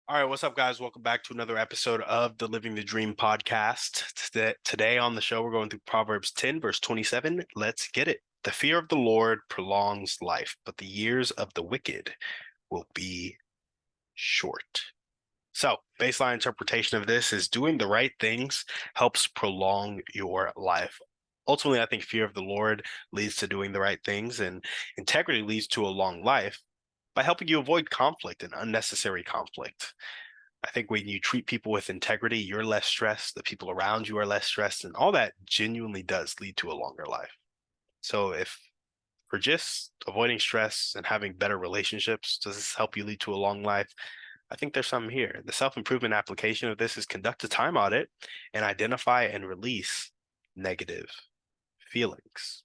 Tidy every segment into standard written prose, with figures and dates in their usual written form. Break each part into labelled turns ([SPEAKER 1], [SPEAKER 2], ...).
[SPEAKER 1] All right, what's up, guys? Welcome back to another episode of the Living the Dream podcast. Today on the show, we're going through Proverbs 10, verse 27. Let's get it. The fear of the Lord prolongs life, but the years of the wicked will be short. So, baseline interpretation of this is doing the right things helps prolong your life. Ultimately, I think fear of the Lord leads to doing the right things, and integrity leads to a long life by helping you avoid conflict and unnecessary conflict. I think when you treat people with integrity, you're less stressed, the people around you are less stressed, and all that genuinely does lead to a longer life. So if for just avoiding stress and having better relationships, does this help you lead to a long life? I think there's something here. The self-improvement application of this is conduct a time audit and identify and release negative feelings.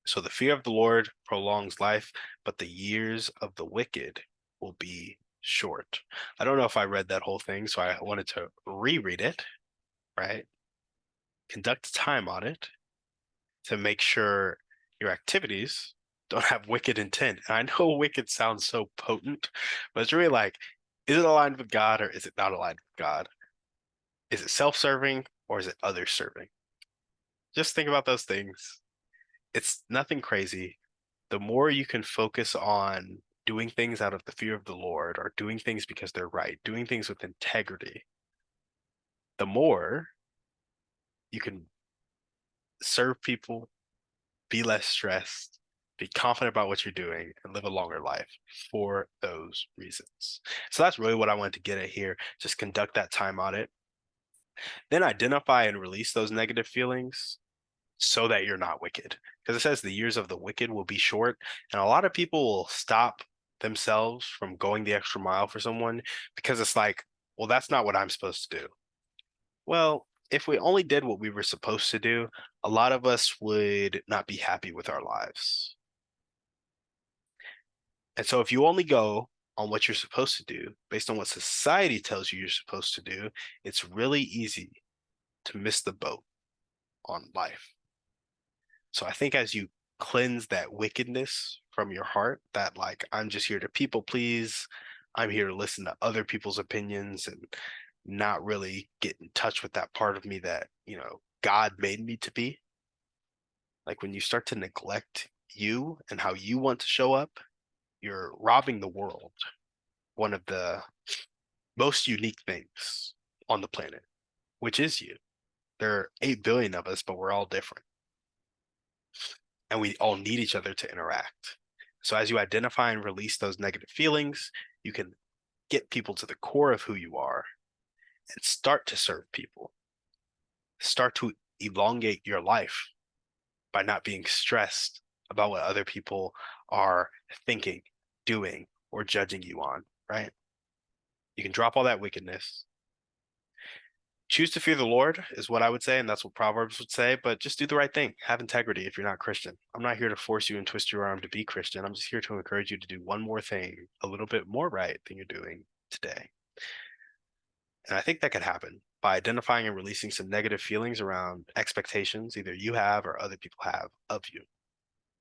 [SPEAKER 1] So the fear of the Lord prolongs life, but the years of the wicked will be short. I don't know if I read that whole thing, so I wanted to reread it, right? Conduct a time audit to make sure your activities don't have wicked intent. And I know wicked sounds so potent, but it's really like, is it aligned with God or is it not aligned with God? Is it self-serving or is it others serving? Just think about those things. It's nothing crazy. The more you can focus on doing things out of the fear of the Lord or doing things because they're right, doing things with integrity, the more you can serve people, be less stressed, be confident about what you're doing, and live a longer life for those reasons. So that's really what I wanted to get at here. Just conduct that time audit, then identify and release those negative feelings so that you're not wicked. Because it says the years of the wicked will be short. And a lot of people will stop themselves from going the extra mile for someone because it's like, well, that's not what I'm supposed to do. Well, if we only did what we were supposed to do, a lot of us would not be happy with our lives. And so if you only go on what you're supposed to do based on what society tells you you're supposed to do, it's really easy to miss the boat on life. So I think as you cleanse that wickedness from your heart, that like, I'm just here to people please, I'm here to listen to other people's opinions and not really get in touch with that part of me that, God made me to be. Like when you start to neglect you and how you want to show up, you're robbing the world one of the most unique things on the planet, which is you. There are 8 billion of us, but we're all different. And we all need each other to interact. So as you identify and release those negative feelings, you can get people to the core of who you are and start to serve people. Start to elongate your life by not being stressed about what other people are thinking, doing, or judging you on, right? You can drop all that wickedness. Choose to fear the Lord is what I would say, and that's what Proverbs would say, but just do the right thing. Have integrity if you're not Christian. I'm not here to force you and twist your arm to be Christian. I'm just here to encourage you to do one more thing a little bit more right than you're doing today. And I think that could happen by identifying and releasing some negative feelings around expectations either you have or other people have of you.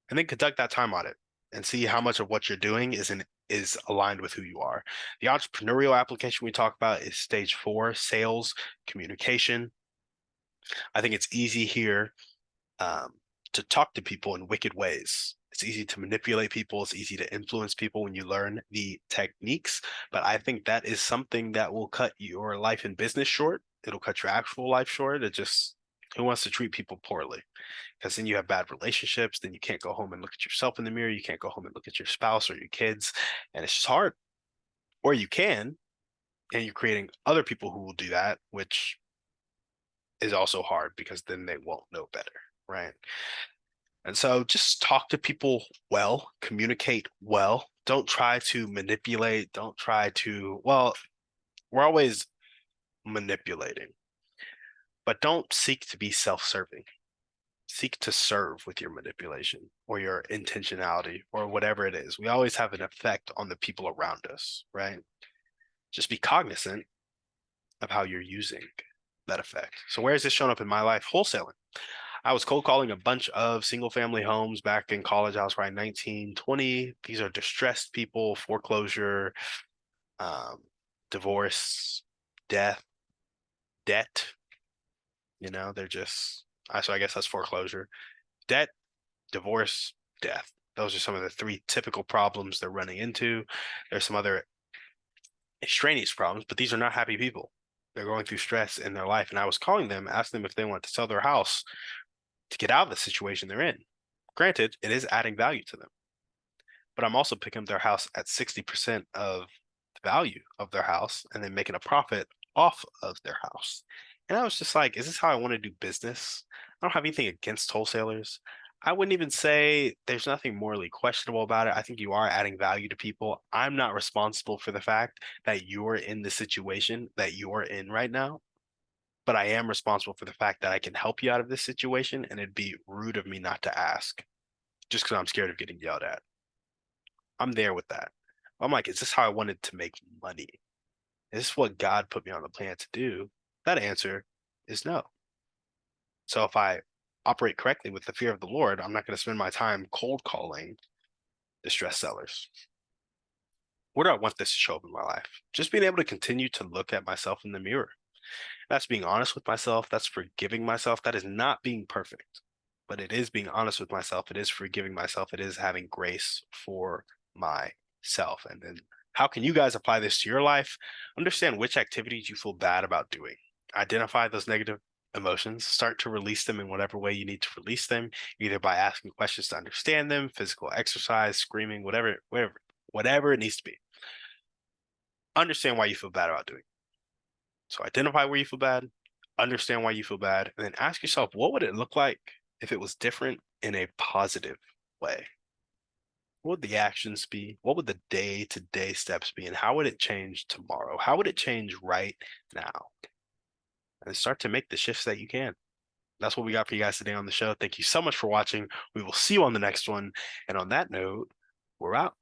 [SPEAKER 1] And then conduct that time audit and see how much of what you're doing is aligned with who you are. The entrepreneurial application we talk about is stage 4, sales, communication. I think it's easy here to talk to people in wicked ways. It's easy to manipulate people. It's easy to influence people when you learn the techniques. But I think that is something that will cut your life and business short. It'll cut your actual life short. Who wants to treat people poorly? Because then you have bad relationships. Then you can't go home and look at yourself in the mirror. You can't go home and look at your spouse or your kids. And it's just hard. Or you can, and you're creating other people who will do that, which is also hard because then they won't know better, right? And so just talk to people well, communicate well. Don't try to manipulate. Don't try to, well, we're always manipulating, but don't seek to be self serving. Seek to serve with your manipulation or your intentionality or whatever it is. We always have an effect on the people around us, right? Just be cognizant of how you're using that effect. So, where has this shown up in my life? Wholesaling. I was cold calling a bunch of single family homes back in college. I was probably 19, 20. These are distressed people, foreclosure, um, divorce, death, debt. They're just, so I guess that's foreclosure, debt, divorce, death. Those are some of the three typical problems they're running into. There's some other extraneous problems, but these are not happy people. They're going through stress in their life. And I was calling them, asking them if they want to sell their house to get out of the situation they're in. Granted, it is adding value to them, but I'm also picking up their house at 60% of the value of their house and then making a profit off of their house. And I was just like, is this how I want to do business? I don't have anything against wholesalers. I wouldn't even say there's nothing morally questionable about it. I think you are adding value to people. I'm not responsible for the fact that you're in the situation that you're in right now, but I am responsible for the fact that I can help you out of this situation, and it'd be rude of me not to ask just because I'm scared of getting yelled at. I'm there with that. I'm like, is this how I wanted to make money? Is this what God put me on the planet to do? That answer is no. So if I operate correctly with the fear of the Lord, I'm not going to spend my time cold calling distressed sellers. Where do I want this to show up in my life? Just being able to continue to look at myself in the mirror. That's being honest with myself. That's forgiving myself. That is not being perfect, but it is being honest with myself. It is forgiving myself. It is having grace for myself. And then how can you guys apply this to your life? Understand which activities you feel bad about doing. Identify those negative emotions, start to release them in whatever way you need to release them, either by asking questions to understand them, physical exercise, screaming, whatever it needs to be. Understand why you feel bad about doing it. So identify where you feel bad, understand why you feel bad, and then ask yourself, what would it look like if it was different in a positive way? What would the actions be? What would the day-to-day steps be? And how would it change tomorrow? How would it change right now? And start to make the shifts that you can. That's what we got for you guys today on the show. Thank you so much for watching. We will see you on the next one. And on that note, we're out.